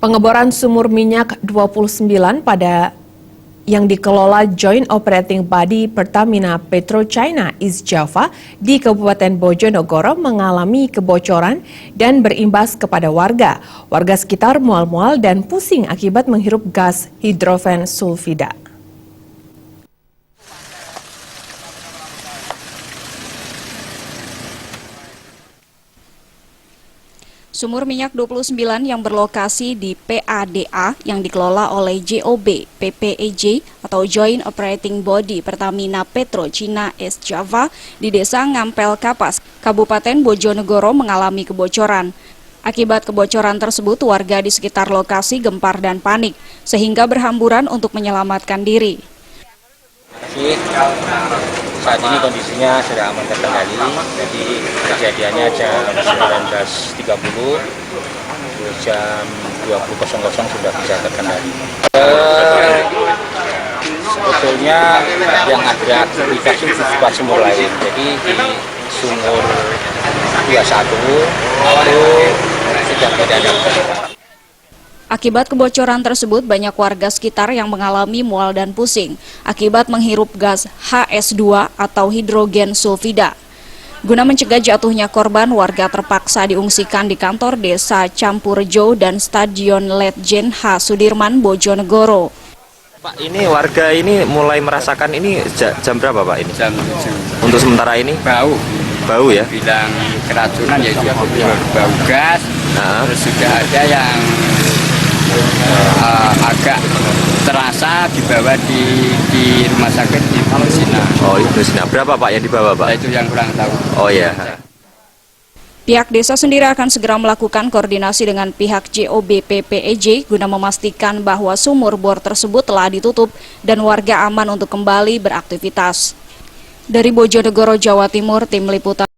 Pengeboran sumur minyak 29 yang dikelola Joint Operating Body Pertamina PetroChina East Java di Kabupaten Bojonegoro mengalami kebocoran dan berimbas kepada warga. Warga sekitar mual-mual dan pusing akibat menghirup gas hidrogen sulfida. Sumur minyak 29 yang berlokasi di PADA yang dikelola oleh JOB PPEJ atau Joint Operating Body Pertamina PetroChina East Java di Desa Ngampel Kapas, Kabupaten Bojonegoro mengalami kebocoran. Akibat kebocoran tersebut, warga di sekitar lokasi gempar dan panik, sehingga berhamburan untuk menyelamatkan diri. Saat ini kondisinya sudah aman terkendali, jadi kejadiannya jam 19.30, jam 20.00 sudah bisa terkendali. Sebetulnya yang ada aktivitas itu bukan sumur lain, jadi di sumur 21 itu sudah tidak ada aktivitas. Akibat kebocoran tersebut, banyak warga sekitar yang mengalami mual dan pusing akibat menghirup gas HS2 atau hidrogen sulfida. Guna mencegah jatuhnya korban, warga terpaksa diungsikan di kantor desa Campurjo dan Stadion Letjen H. Sudirman, Bojonegoro. Pak, ini warga ini mulai merasakan ini jam berapa Pak ini? Jam 7. Untuk sementara ini? Bau ya? Bilang keracunan ya juga bau gas. Terus sudah ada yang agak terasa dibawa di rumah sakit di Palestina. Oh, di Palestina. Berapa Pak yang dibawa Pak? Nah, itu yang kurang tahu. Oh ya. Pihak desa sendiri akan segera melakukan koordinasi dengan pihak JOB PPEJ guna memastikan bahwa sumur bor tersebut telah ditutup dan warga aman untuk kembali beraktivitas. Dari Bojonegoro, Jawa Timur, Tim Liputan